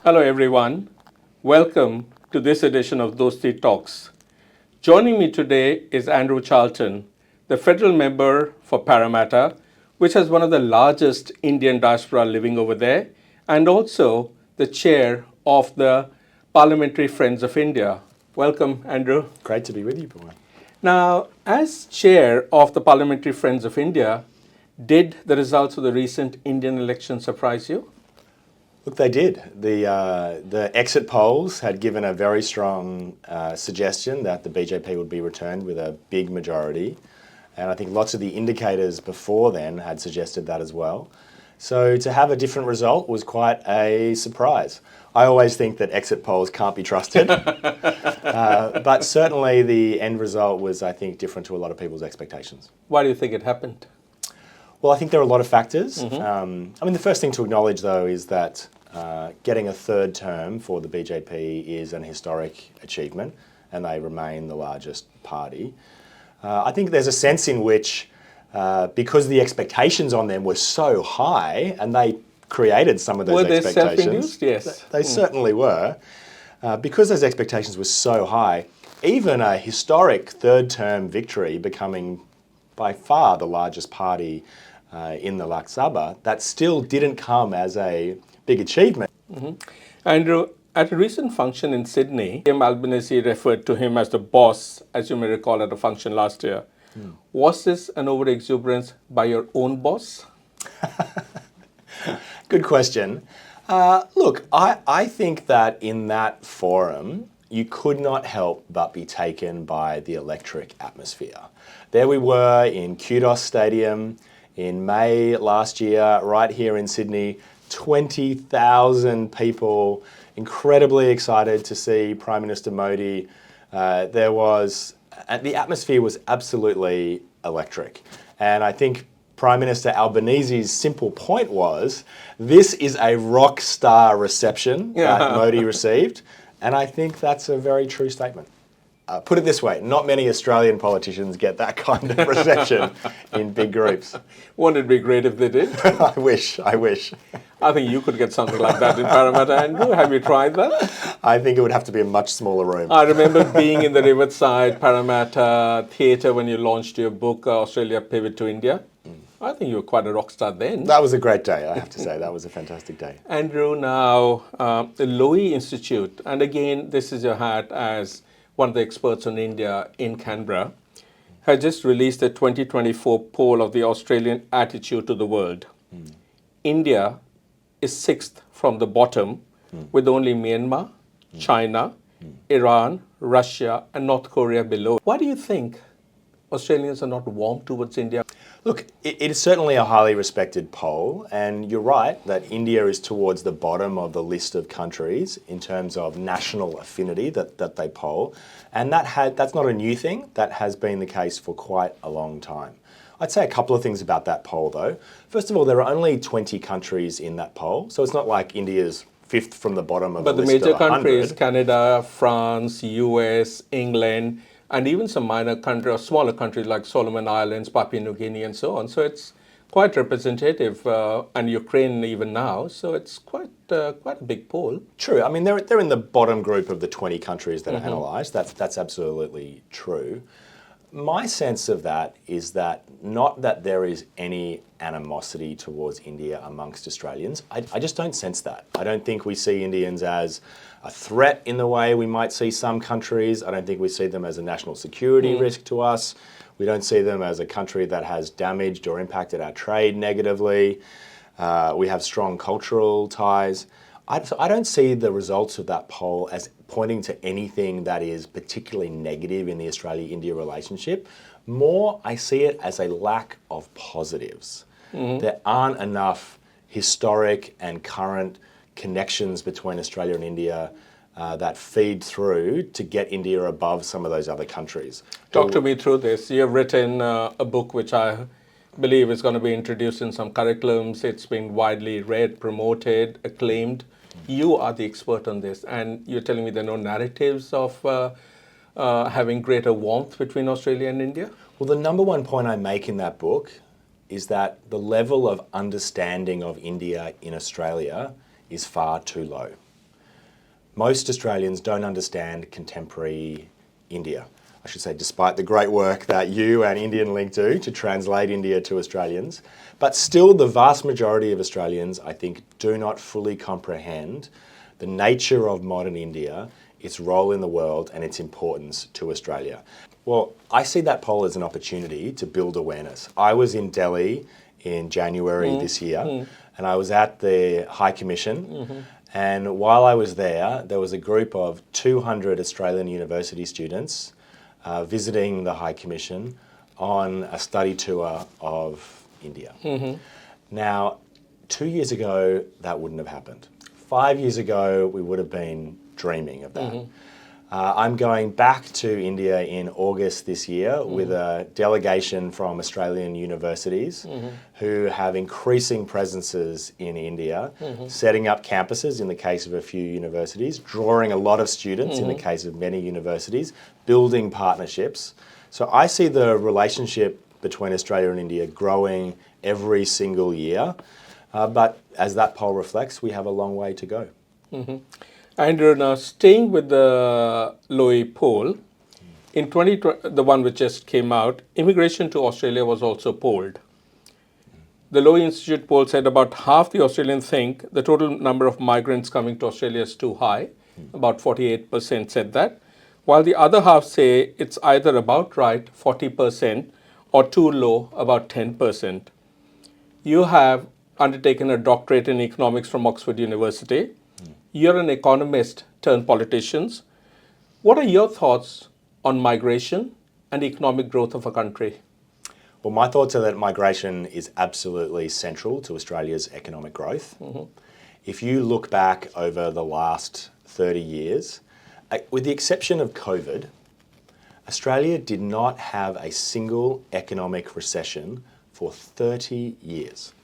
Hello, everyone. Welcome to this edition of Dosti Talks. Joining me today is Andrew Charlton, the federal member for Parramatta, which has one of the largest Indian diaspora living over there, and also the chair of the Parliamentary Friends of India. Welcome, Andrew. Great to be with you, Pawan. Now, as chair of the Parliamentary Friends of India, did the results of the recent Indian election surprise you? Look, they did. The exit polls had given a very strong suggestion that the BJP would be returned with a big majority. And I think lots of the indicators before then had suggested that as well. So to have a different result was quite a surprise. I always think that exit polls can't be trusted. But certainly the end result was, I think, different to a lot of people's expectations. Why do you think it happened? Well, I think there are a lot of factors. The first thing to acknowledge, though, is that getting a third term for the BJP is an historic achievement, and they remain the largest party. I think there's a sense in which, because the expectations on them were so high, and they created some of those expectations. Were they self-induced? Yes. They certainly were. Because those expectations were so high, even a historic third term victory becoming by far the largest party in the Lok Sabha, that still didn't come as a big achievement. Andrew, at a recent function in Sydney, M. Albanese referred to him as the boss, as you may recall at a function last year. Was this an over-exuberance by your own boss? Good question. Look, I think that in that forum, you could not help but be taken by the electric atmosphere. There we were in Kudos Stadium in May last year, right here in Sydney, 20,000 people, incredibly excited to see Prime Minister Modi. The atmosphere was absolutely electric. And I think Prime Minister Albanese's simple point was, this is a rock star reception that Modi received. And I think that's a very true statement. Put it this way, not many Australian politicians get that kind of reception in big groups. Wouldn't it be great if they did? I wish. I think you could get something like that in Parramatta, Andrew. Have you tried that? I think it would have to be a much smaller room. I remember being in the Riverside Parramatta Theatre when you launched your book, Australia Pivot to India. I think you were quite a rock star then. That was a great day, I have to say. That was a fantastic day. Andrew, now the Lowy Institute, and again, this is your hat as one of the experts on India in Canberra, has just released a 2024 poll of the Australian attitude to the world. India is sixth from the bottom, with only Myanmar, China, Iran, Russia, and North Korea below. Why do you think Australians are not warm towards India? Look, it is certainly a highly respected poll, and you're right that India is towards the bottom of the list of countries in terms of national affinity that they poll, and that's not a new thing. That has been the case for quite a long time. I'd say a couple of things about that poll, though. First of all, there are only 20 countries in that poll, so it's not like India's fifth from the bottom of a list of 100. But the major countries, Canada, France, US, England, and even some minor countries or smaller countries like Solomon Islands, Papua New Guinea, and so on. So it's quite representative, and Ukraine even now. So it's quite a big poll. True. I mean, they're in the bottom group of the 20 countries that are analysed. That's absolutely true. My sense of that is that not that there is any animosity towards India amongst Australians. I just don't sense that. I don't think we see Indians as a threat in the way we might see some countries. I don't think we see them as a national security risk to us. We don't see them as a country that has damaged or impacted our trade negatively. We have strong cultural ties. I don't see the results of that poll as pointing to anything that is particularly negative in the Australia-India relationship. More, I see it as a lack of positives. There aren't enough historic and current connections between Australia and India that feed through to get India above some of those other countries. Talk to me through this. You have written a book which I believe is going to be introduced in some curriculums. It's been widely read, promoted, acclaimed. You are the expert on this, and you're telling me there are no narratives of having greater warmth between Australia and India? Well, the number one point I make in that book is that the level of understanding of India in Australia is far too low. most Australians don't understand contemporary India. I should say, despite the great work that you and Indian Link do to translate India to Australians. But still, the vast majority of Australians, I think, do not fully comprehend the nature of modern India, its role in the world, and its importance to Australia. Well, I see that poll as an opportunity to build awareness. I was in Delhi in January this year, and I was at the High Commission. And while I was there was a group of 200 Australian university students visiting the High Commission on a study tour of India. Now, 2 years ago, that wouldn't have happened. 5 years ago, we would have been dreaming of that. I'm going back to India in August this year with a delegation from Australian universities who have increasing presences in India, setting up campuses in the case of a few universities, drawing a lot of students in the case of many universities, building partnerships. So I see the relationship between Australia and India growing every single year. But as that poll reflects, we have a long way to go. Andrew, now staying with the Lowy poll, in the one which just came out, immigration to Australia was also polled. The Lowy Institute poll said about half the Australians think the total number of migrants coming to Australia is too high. About 48% said that, while the other half say it's either about right, 40%, or too low, about 10%. You have undertaken a doctorate in economics from Oxford University. You're an economist turned politician. What are your thoughts on migration and economic growth of a country? Well, my thoughts are that migration is absolutely central to Australia's economic growth. If you look back over the last 30 years, with the exception of COVID, Australia did not have a single economic recession for 30 years.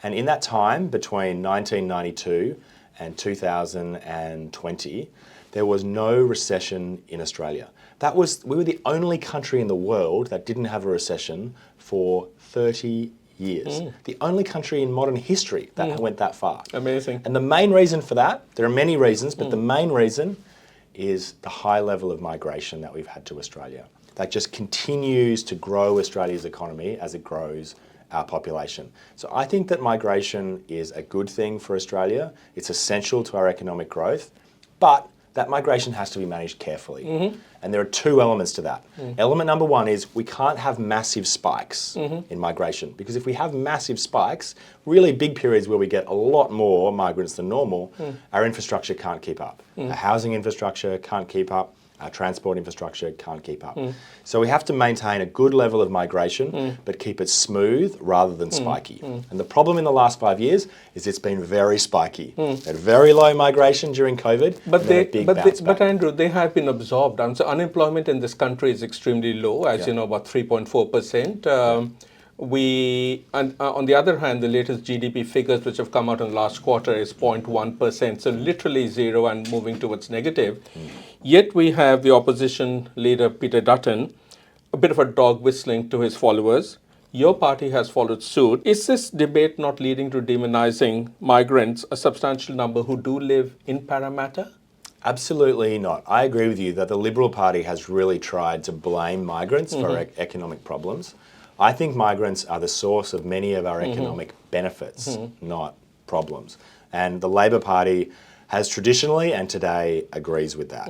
And in that time, between 1992 and 2020, there was no recession in Australia. We were the only country in the world that didn't have a recession for 30 years. The only country in modern history that went that far. Amazing. And the main reason for that, there are many reasons, but the main reason is the high level of migration that we've had to Australia. That just continues to grow Australia's economy as it grows our population. So I think that migration is a good thing for Australia. It's essential to our economic growth, but that migration has to be managed carefully. And there are two elements to that. Element number one is we can't have massive spikes in migration, because if we have massive spikes, really big periods where we get a lot more migrants than normal, our infrastructure can't keep up. Our housing infrastructure can't keep up. Our transport infrastructure can't keep up. So we have to maintain a good level of migration, but keep it smooth rather than spiky. And the problem in the last 5 years is it's been very spiky. We had very low migration during COVID, but Andrew, they have been absorbed. So unemployment in this country is extremely low, as you know, about 3.4%. On the other hand, the latest GDP figures which have come out in the last quarter is 0.1%, so literally zero and moving towards negative. Yet we have the opposition leader, Peter Dutton, a bit of a dog whistling to his followers. Your party has followed suit. Is this debate not leading to demonizing migrants, a substantial number who do live in Parramatta? Absolutely not. I agree with you that the Liberal Party has really tried to blame migrants for economic problems. I think migrants are the source of many of our economic benefits, not problems. And the Labor Party has traditionally and today agrees with that.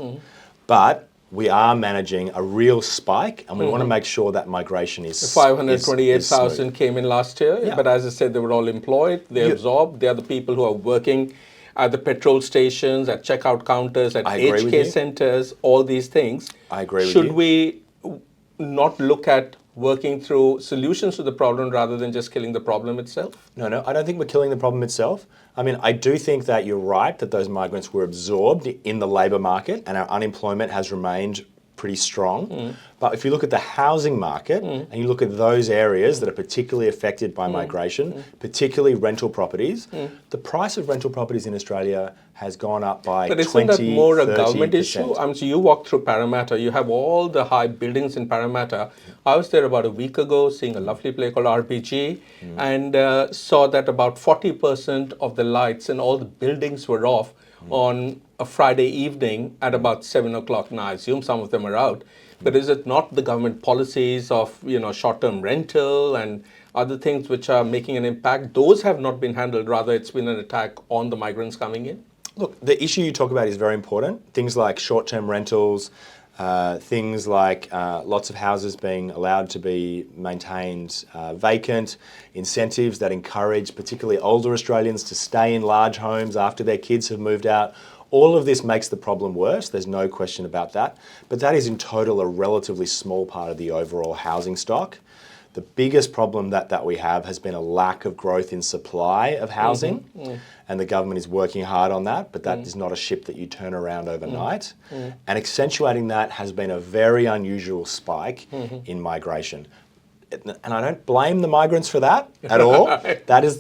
But we are managing a real spike, and we want to make sure that migration is 528,000 came in last year, but as I said, they were all employed, they're absorbed, they're the people who are working at the petrol stations, at checkout counters, at aged care centers, all these things. I agree with you. Should we not look at working through solutions to the problem rather than just killing the problem itself? No, I don't think we're killing the problem itself. I mean, I do think that you're right that those migrants were absorbed in the labour market and our unemployment has remained pretty strong. But if you look at the housing market and you look at those areas that are particularly affected by migration, particularly rental properties, the price of rental properties in Australia has gone up by 20-30%. But isn't that more a government issue? So you walk through Parramatta, you have all the high buildings in Parramatta. I was there about a week ago seeing a lovely play called RPG and saw that about 40% of the lights in all the buildings were off on a Friday evening at about 7 o'clock. Now, I assume some of them are out. But is it not the government policies of, short-term rental and other things which are making an impact? Those have not been handled. Rather, it's been an attack on the migrants coming in. Look, the issue you talk about is very important. Things like short-term rentals, things like lots of houses being allowed to be maintained vacant, incentives that encourage particularly older Australians to stay in large homes after their kids have moved out. All of this makes the problem worse, there's no question about that. But that is in total a relatively small part of the overall housing stock. The biggest problem that we have has been a lack of growth in supply of housing, and the government is working hard on that, but that is not a ship that you turn around overnight. And accentuating that has been a very unusual spike in migration. And I don't blame the migrants for that at all. That is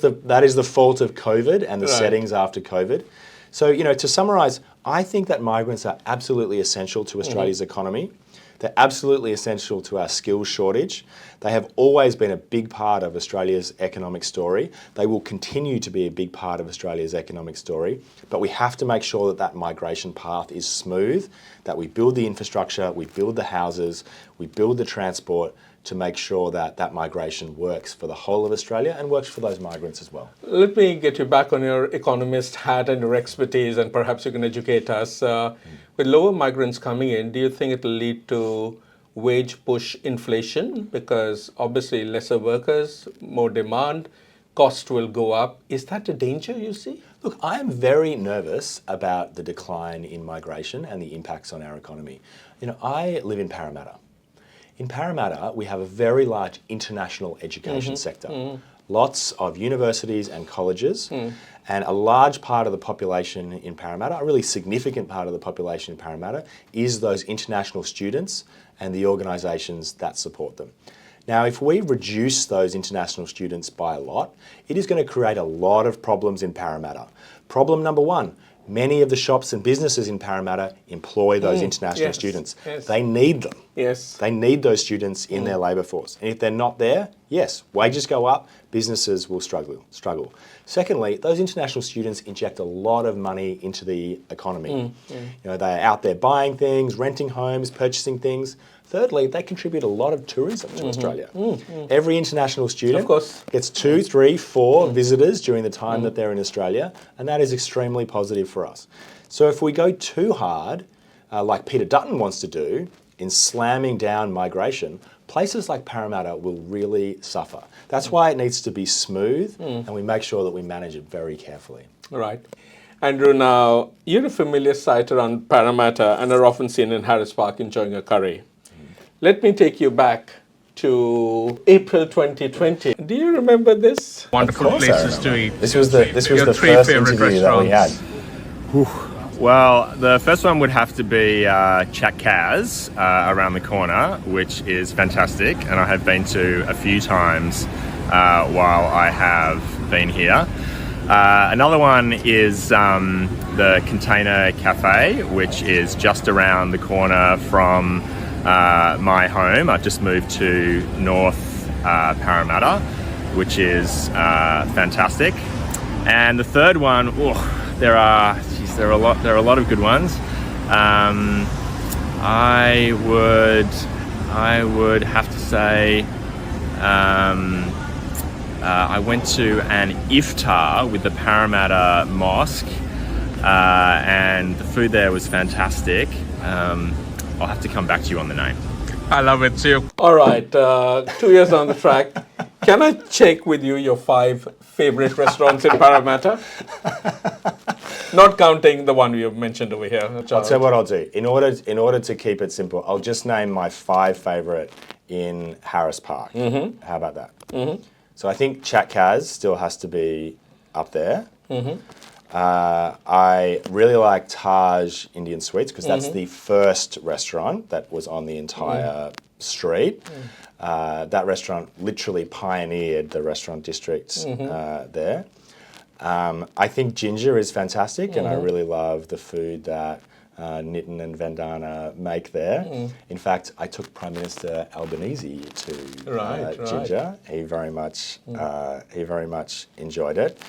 the fault of COVID and the settings after COVID. So, to summarise, I think that migrants are absolutely essential to Australia's economy. They're absolutely essential to our skills shortage. They have always been a big part of Australia's economic story. They will continue to be a big part of Australia's economic story. But we have to make sure that that migration path is smooth, that we build the infrastructure, we build the houses, we build the transport to make sure that that migration works for the whole of Australia and works for those migrants as well. Let me get you back on your economist hat and your expertise, and perhaps you can educate us. With lower migrants coming in, do you think it will lead to wage push inflation? Because obviously lesser workers, more demand, cost will go up. Is that a danger you see? Look, I am very nervous about the decline in migration and the impacts on our economy. I live in Parramatta. In Parramatta, we have a very large international education sector. Lots of universities and colleges, and a large part of the population in Parramatta, a really significant part of the population in Parramatta, is those international students and the organisations that support them. Now, if we reduce those international students by a lot, it is going to create a lot of problems in Parramatta. Problem number one, many of the shops and businesses in Parramatta employ those international students. They need them. They need those students in their labour force. And if they're not there, yes, wages go up, businesses will struggle. Secondly, those international students inject a lot of money into the economy. They're out there buying things, renting homes, purchasing things. Thirdly, they contribute a lot of tourism to Australia. Every international student gets 2, 3, 4 visitors during the time that they're in Australia, and that is extremely positive for us. So if we go too hard, like Peter Dutton wants to do, in slamming down migration, places like Parramatta will really suffer. That's why it needs to be smooth, and we make sure that we manage it very carefully. Right. Andrew, now, you're a familiar sight around Parramatta and are often seen in Harris Park enjoying a curry. Let me take you back to April 2020. Do you remember this? Wonderful places to eat. This was the first interview that we had. Well, the first one would have to be Chat Kaz around the corner, which is fantastic, and I have been to a few times while I have been here. Another one is the Container Cafe, which is just around the corner from my home. I've just moved to North Parramatta, which is fantastic. And the third one, there are a lot of good ones. I would have to say I went to an iftar with the Parramatta Mosque, and the food there was fantastic. I'll have to come back to you on the name. I love it too. All right, 2 years down the track, can I check with you your 5 favorite restaurants in Parramatta? Not counting the one we have mentioned over here. I'll tell you what I'll do. In order to keep it simple, I'll just name my 5 favorite in Harris Park. How about that? So I think Chat Kaz still has to be up there. I really like Taj Indian Sweets because that's the first restaurant that was on the entire street. That restaurant literally pioneered the restaurant district there. I think Ginger is fantastic, and I really love the food that Nitin and Vandana make there. In fact, I took Prime Minister Albanese to Ginger. He very much enjoyed it.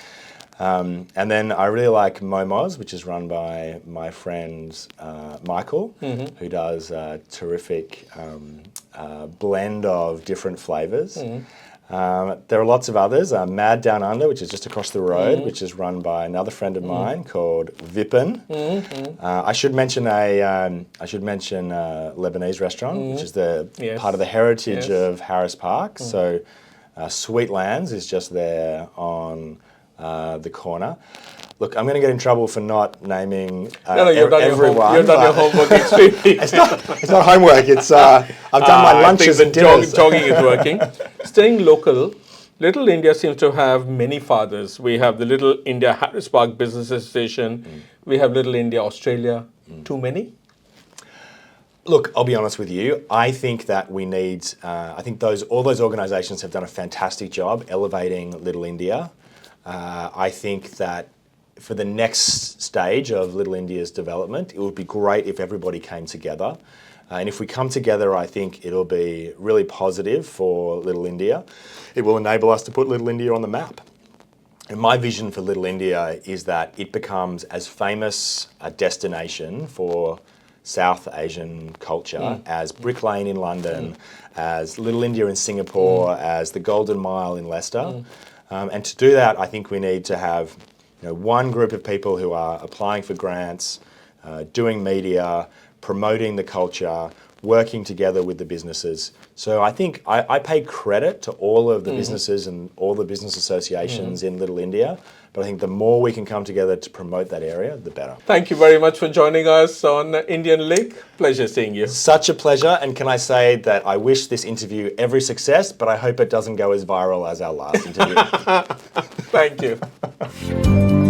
And then I really like Momos, which is run by my friend Michael, who does a terrific blend of different flavours. There are lots of others. Mad Down Under, which is just across the road, which is run by another friend of mine called Vipin. I should mention a Lebanese restaurant, which is the part of the heritage of Harris Park. So Sweetlands is just there on the corner. Look, I'm going to get in trouble for not naming everyone. You've done your homework extremely. It's not homework. It's I've done my lunches and dinners. Jogging is working. Staying local, Little India seems to have many fathers. We have the Little India Harris Park Business Association. We have Little India Australia. Too many? Look, I'll be honest with you. I think that we need. I think all those organisations have done a fantastic job elevating Little India. I think that for the next stage of Little India's development, it would be great if everybody came together. And if we come together, I think it'll be really positive for Little India. It will enable us to put Little India on the map. And my vision for Little India is that it becomes as famous a destination for South Asian culture as Brick Lane in London, as Little India in Singapore, as the Golden Mile in Leicester. And to do that, I think we need to have one group of people who are applying for grants, doing media, promoting the culture, working together with the businesses. So I think I pay credit to all of the businesses and all the business associations in Little India. But I think the more we can come together to promote that area, the better. Thank you very much for joining us on Indian Link. Pleasure seeing you. Such a pleasure. And can I say that I wish this interview every success, but I hope it doesn't go as viral as our last interview. Thank you.